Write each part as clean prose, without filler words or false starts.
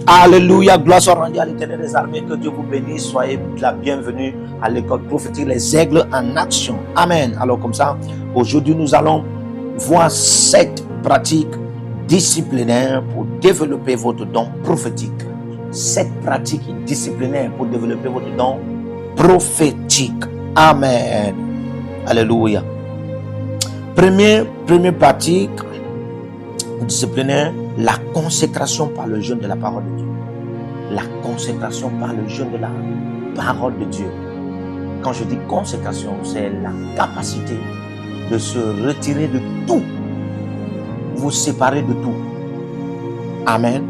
Alléluia, gloire soit rendue à l'Éternel des armées, que Dieu vous bénisse, soyez la bienvenue à l'école prophétique Les Aigles en Action. Amen. Alors comme ça, aujourd'hui nous allons voir 7 pratiques disciplinaires pour développer votre don prophétique. 7 pratiques disciplinaires pour développer votre don prophétique. Amen. Alléluia. Première pratique disciplinaire, la consécration par le jeûne de la parole de Dieu. La consécration par le jeûne de la parole de Dieu. Quand je dis consécration, c'est la capacité de se retirer de tout. Vous séparer de tout. Amen.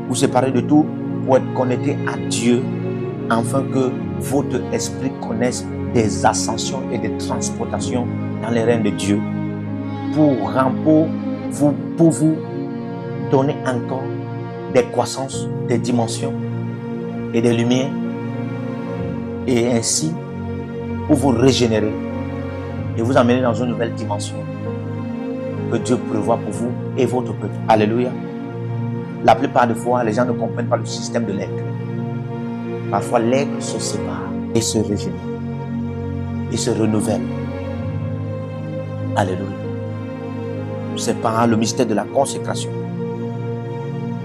Vous séparer de tout pour être connecté à Dieu, afin que votre esprit connaisse des ascensions et des transportations dans les règnes de Dieu. Pour vous donner encore des croissances, des dimensions et des lumières, et ainsi pour vous régénérer et vous amener dans une nouvelle dimension que Dieu prévoit pour vous et votre peuple. Alléluia. La plupart des fois, les gens ne comprennent pas le système de l'aigle. Parfois, l'aigle se sépare et se régénère et se renouvelle. Alléluia. C'est par le mystère de la consécration,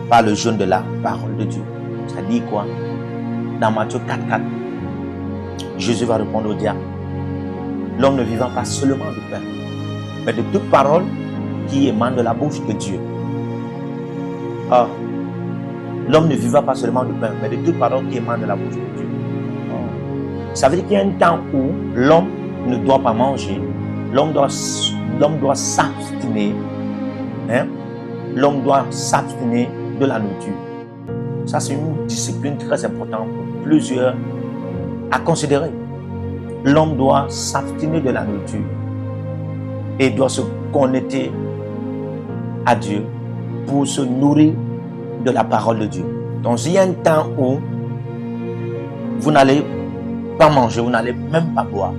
par le jeûne de la parole de Dieu. Ça dit quoi? Dans Matthieu 4:4, Jésus va répondre au diable: l'homme ne vivant pas seulement de pain, mais de toute parole qui émane de la bouche de Dieu. Ah, l'homme ne vivra pas seulement de pain, mais de toute parole qui émane de la bouche de Dieu. Oh. Ça veut dire qu'il y a un temps où l'homme ne doit pas manger, l'homme doit s'abstenir. L'homme doit s'abstenir de la nourriture. Ça, c'est une discipline très importante pour plusieurs à considérer. L'homme doit s'abstenir de la nourriture et doit se connecter à Dieu pour se nourrir de la parole de Dieu. Donc, il y a un temps où vous n'allez pas manger, vous n'allez même pas boire,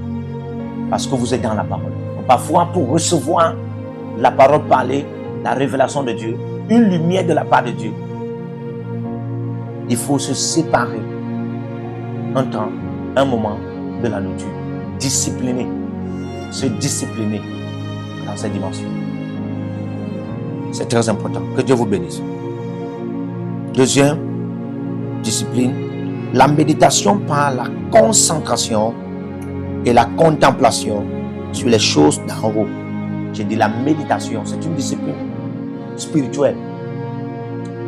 parce que vous êtes dans la parole. Parfois, pour recevoir la parole parlée, la révélation de Dieu, une lumière de la part de Dieu, il faut se séparer un temps, un moment de la nourriture. Discipliner, se discipliner dans cette dimension. C'est très important. Que Dieu vous bénisse. Deuxième discipline, la méditation par la concentration et la contemplation sur les choses d'en haut. J'ai dit la méditation, c'est une discipline spirituelle.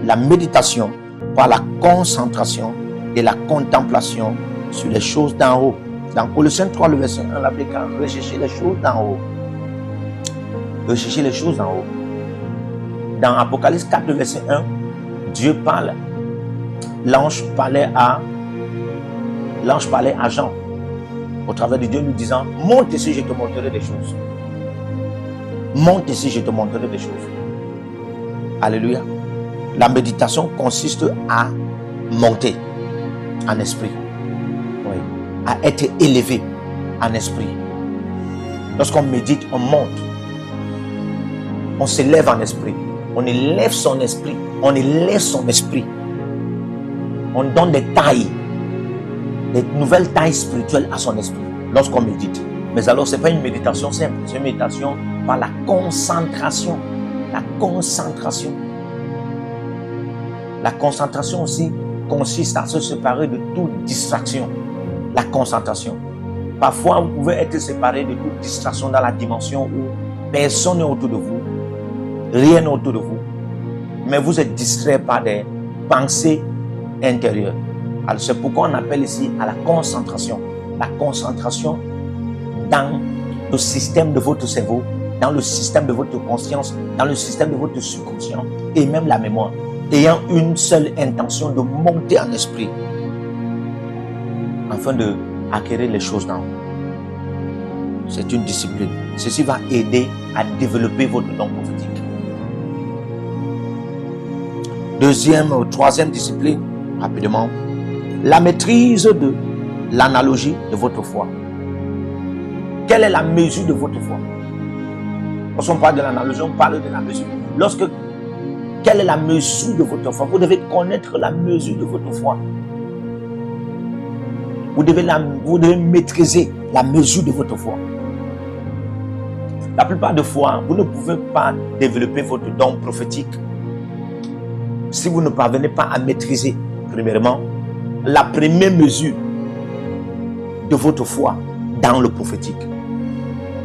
La méditation par la concentration et la contemplation sur les choses d'en haut. Dans Colossiens 3, le verset 1, l'appelle rechercher les choses d'en haut. Rechercher les choses d'en haut. Dans Apocalypse 4, le verset 1, Dieu parle. L'ange parlait à Jean, au travers de Dieu, nous disant: monte ici, je te montrerai des choses. Monte ici, je te montrerai des choses. Alléluia. La méditation consiste à monter en esprit. Oui. À être élevé en esprit. Lorsqu'on médite, on monte. On s'élève en esprit. On élève son esprit. On élève son esprit. On donne des tailles, des nouvelles tailles spirituelles à son esprit lorsqu'on médite. Mais alors, ce n'est pas une méditation simple, c'est une méditation par la concentration. La concentration. La concentration aussi consiste à se séparer de toute distraction. La concentration. Parfois, vous pouvez être séparé de toute distraction dans la dimension où personne n'est autour de vous, rien n'est autour de vous, mais vous êtes distrait par des pensées intérieures. Alors, c'est pourquoi on appelle ici à la concentration. La concentration dans le système de votre cerveau, dans le système de votre conscience, dans le système de votre subconscient et même la mémoire, ayant une seule intention de monter en esprit afin de acquérir les choses d'en haut. C'est une discipline. Ceci va aider à développer votre don prophétique. Troisième discipline, rapidement, la maîtrise de l'analogie de votre foi. Quelle est la mesure de votre foi? Lorsqu'on parle de l'analogie, on parle de la mesure. Lorsque Quelle est la mesure de votre foi? Vous devez connaître la mesure de votre foi. Vous devez maîtriser la mesure de votre foi. La plupart des fois, vous ne pouvez pas développer votre don prophétique si vous ne parvenez pas à maîtriser, premièrement, la première mesure de votre foi dans le prophétique.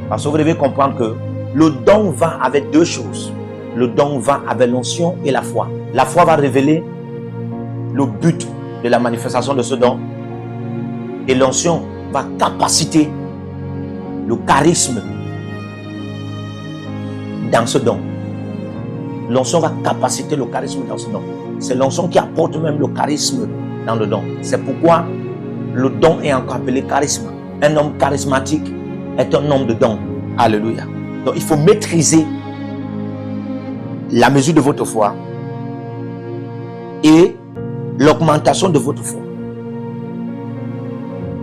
Parce que vous devez comprendre que le don va avec deux choses. Le don va avec l'onction et la foi. La foi va révéler le but de la manifestation de ce don. Et l'onction va capaciter le charisme dans ce don. L'onction va capaciter le charisme dans ce don. C'est l'onction qui apporte même le charisme dans le don. C'est pourquoi le don est encore appelé charisme. Un homme charismatique est un homme de don. Alléluia. Donc il faut maîtriser la mesure de votre foi et l'augmentation de votre foi.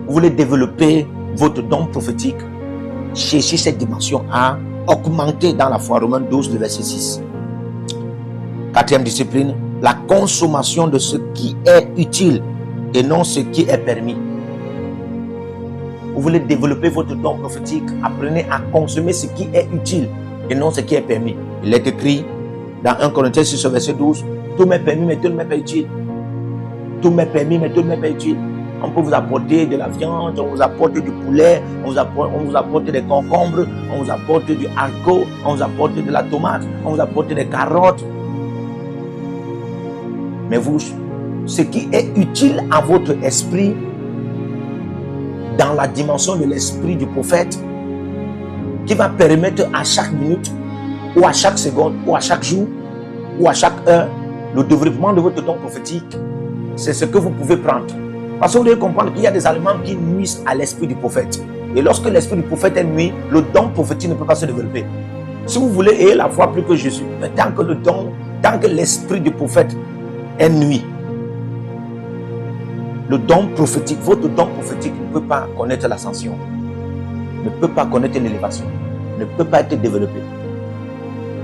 Vous voulez développer votre don prophétique, cherchez cette dimension à augmenter dans la foi. Romains 12, le verset 6. Quatrième discipline, la consommation de ce qui est utile et non ce qui est permis. Vous voulez développer votre don prophétique, apprenez à consommer ce qui est utile et non ce qui est permis. Il est écrit dans 1 Corinthiens 6, verset 12, tout m'est permis, mais tout ne m'est pas utile. Tout m'est permis, mais tout ne m'est pas utile. On peut vous apporter de la viande, on vous apporte du poulet, on vous apporte des concombres, on vous apporte du haricot, on vous apporte de la tomate, on vous apporte des carottes. Mais vous, ce qui est utile à votre esprit, dans la dimension de l'esprit du prophète, qui va permettre à chaque minute, ou à chaque seconde, ou à chaque jour, ou à chaque heure, le développement de votre don prophétique, c'est ce que vous pouvez prendre. Parce que vous devez comprendre qu'il y a des aliments qui nuisent à l'esprit du prophète. Et lorsque l'esprit du prophète est nuit, le don prophétique ne peut pas se développer. Si vous voulez ayez la foi plus que Jésus, mais tant que l'esprit du prophète est nuit, le don prophétique, votre don prophétique ne peut pas connaître l'ascension, ne peut pas connaître l'élévation, ne peut pas être développé.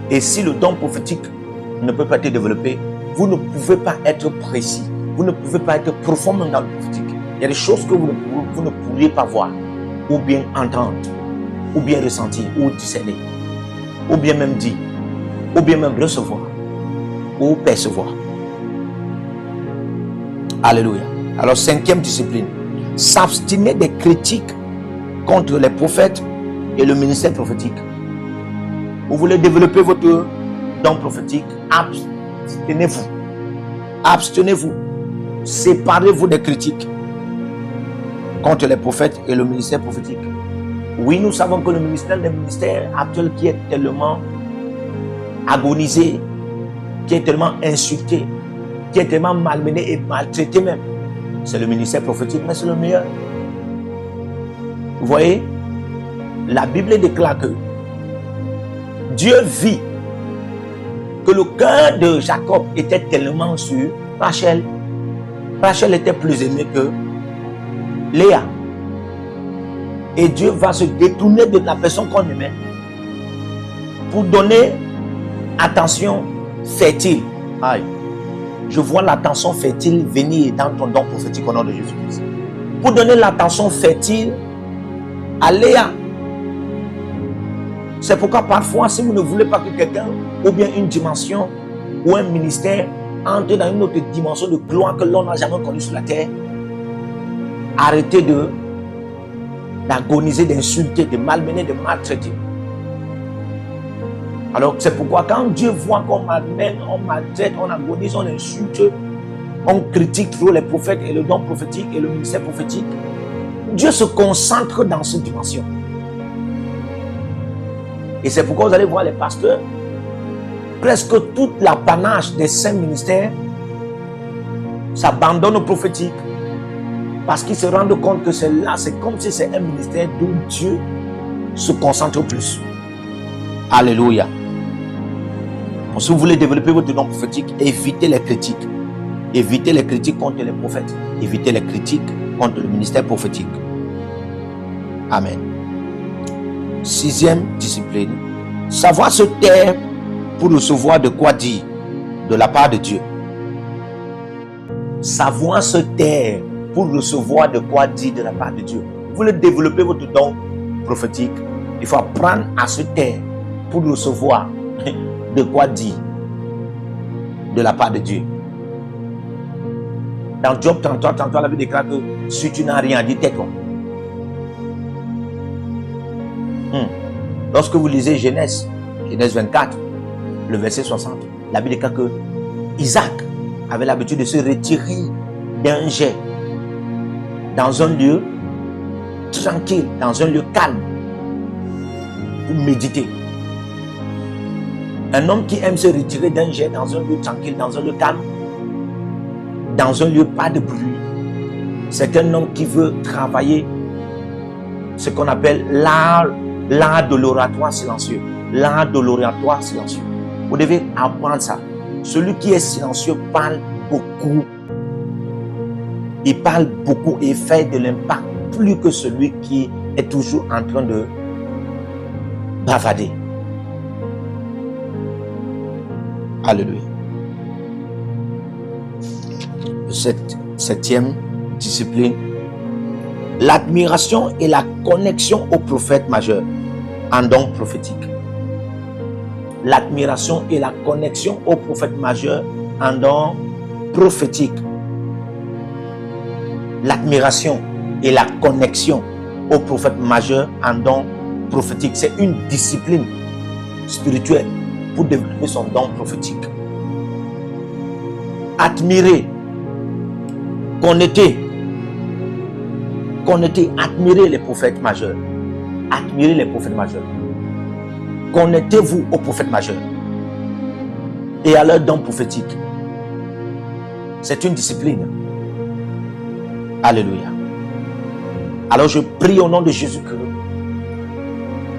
Et si le don prophétique ne peut pas être développé, vous ne pouvez pas être précis. Vous ne pouvez pas être profondément dans le prophétique. Il y a des choses que vous ne pourriez pas voir, ou bien entendre, ou bien ressentir, ou discerner, ou bien même dire, ou bien même recevoir, ou percevoir. Alléluia. Alors, cinquième discipline, s'abstenir des critiques contre les prophètes et le ministère prophétique. Vous voulez développer votre don prophétique, abstenez-vous. Abstenez-vous. Séparez-vous des critiques contre les prophètes et le ministère prophétique. Oui, nous savons que le ministère actuel qui est tellement agonisé, qui est tellement insulté, qui est tellement malmené et maltraité même, c'est le ministère prophétique, mais c'est le meilleur. Vous voyez, la Bible déclare que Dieu vit que le cœur de Jacob était tellement sur Rachel. Rachel était plus aimée que Léa. Et Dieu va se détourner de la personne qu'on aimait pour donner attention fertile. Aïe. Je vois l'attention fertile venir dans ton don prophétique au nom de Jésus-Christ. Pour donner l'attention fertile à Léa. C'est pourquoi parfois, si vous ne voulez pas que quelqu'un, ou bien une dimension, ou un ministère, entre dans une autre dimension de gloire que l'on n'a jamais connue sur la terre, arrêtez d'agoniser, d'insulter, de malmener, de maltraiter. Alors c'est pourquoi quand Dieu voit qu'on malmène, on maltraite, on agonise, on insulte, on critique trop les prophètes et le don prophétique et le ministère prophétique, Dieu se concentre dans cette dimension. Et c'est pourquoi vous allez voir les pasteurs, presque toute l'apanage des saints ministères s'abandonne au prophétique parce qu'ils se rendent compte que c'est là, c'est comme si c'est un ministère d'où Dieu se concentre au plus. Alléluia. Donc, si vous voulez développer votre don prophétique, évitez les critiques. Évitez les critiques contre les prophètes. Évitez les critiques contre le ministère prophétique. Amen. Sixième discipline, savoir se taire pour recevoir de quoi dire. de la part de Dieu. Savoir se taire pour recevoir de quoi dire de la part de Dieu. Vous voulez développer votre don prophétique, il faut apprendre à se taire pour recevoir de quoi dire de la part de Dieu. Dans Job 33, la Bible déclare que si tu n'as rien à dire, tais-toi. Lorsque vous lisez Genèse 24, le verset 60, la Bible déclare que Isaac avait l'habitude de se retirer d'un jet dans un lieu tranquille, dans un lieu calme, pour méditer. Un homme qui aime se retirer d'un jet dans un lieu tranquille, dans un lieu calme, dans un lieu pas de bruit, c'est un homme qui veut travailler ce qu'on appelle l'art de l'oratoire silencieux. L'art de l'oratoire silencieux. Vous devez apprendre ça. Celui qui est silencieux parle beaucoup. Il parle beaucoup et fait de l'impact plus que celui qui est toujours en train de bavader. Alléluia. Septième discipline, l'admiration et la connexion au prophète majeur en don prophétique. L'admiration et la connexion au prophète majeur en don prophétique. L'admiration et la connexion au prophète majeur en don prophétique. C'est une discipline spirituelle pour développer son don prophétique. Admirer, connaître, admirer les prophètes majeurs. Admirez les prophètes majeurs. Connectez-vous aux prophètes majeurs et à leur don prophétique. C'est une discipline. Alléluia. Alors je prie au nom de Jésus que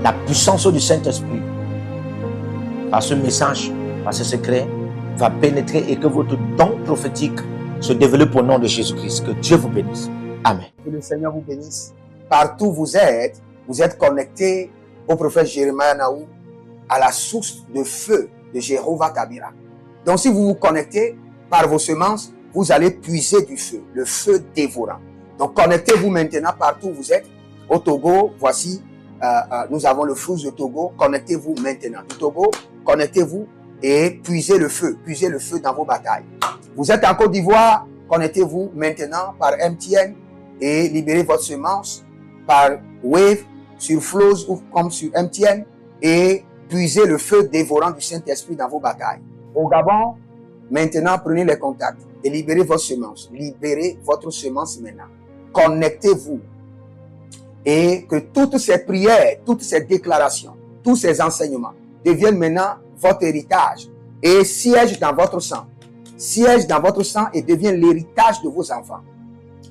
la puissance du Saint-Esprit, par ce message, par ce secret, va pénétrer et que votre don prophétique se développe au nom de Jésus-Christ. Que Dieu vous bénisse. Amen. Que le Seigneur vous bénisse. Partout où vous êtes connectés au prophète Jérémie Naou, à la source de feu de Jéhovah Tabira. Donc si vous vous connectez par vos semences, vous allez puiser du feu, le feu dévorant. Donc connectez-vous maintenant partout où vous êtes. Au Togo, voici, nous avons le flux de Togo. Connectez-vous maintenant. Du Togo, connectez-vous et puisez le feu dans vos batailles. Vous êtes en Côte d'Ivoire, connectez-vous maintenant par MTN et libérez votre semence par Wave sur Flows ou comme sur MTN et puisez le feu dévorant du Saint-Esprit dans vos batailles. Au Gabon, maintenant prenez les contacts et libérez votre semence. Libérez votre semence maintenant. Connectez-vous et que toutes ces prières, toutes ces déclarations, tous ces enseignements deviennent maintenant votre héritage et siègent dans votre sang. Siège dans votre sang et devient l'héritage de vos enfants.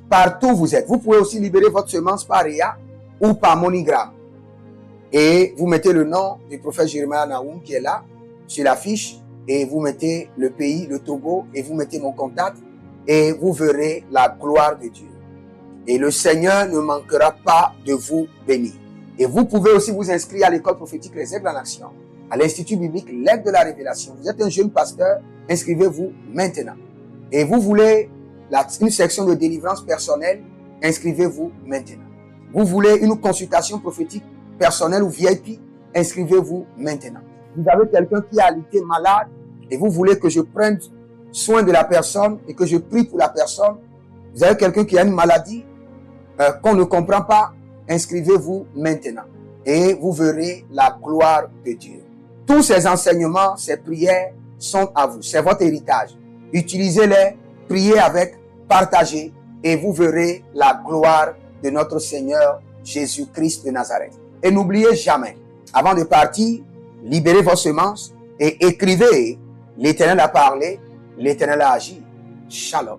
Partout où vous êtes, vous pouvez aussi libérer votre semence par Réa ou par MoneyGram. Et vous mettez le nom du prophète Jérémie Naoum qui est là, sur la fiche, et vous mettez le pays, le Togo, et vous mettez mon contact, et vous verrez la gloire de Dieu. Et le Seigneur ne manquera pas de vous bénir. Et vous pouvez aussi vous inscrire à l'école prophétique Les Aigles en Action, à l'Institut biblique L'Aigle de la Révélation. Vous êtes un jeune pasteur, inscrivez-vous maintenant. Et vous voulez une section de délivrance personnelle, inscrivez-vous maintenant. Vous voulez une consultation prophétique personnelle ou VIP, inscrivez-vous maintenant. Vous avez quelqu'un qui a été malade et vous voulez que je prenne soin de la personne et que je prie pour la personne. Vous avez quelqu'un qui a une maladie qu'on ne comprend pas, inscrivez-vous maintenant et vous verrez la gloire de Dieu. Tous ces enseignements, ces prières sont à vous, c'est votre héritage. Utilisez-les, priez avec, partagez et vous verrez la gloire de notre Seigneur Jésus-Christ de Nazareth. Et n'oubliez jamais, avant de partir, libérez vos semences et écrivez, l'Éternel a parlé, l'Éternel a agi. Shalom.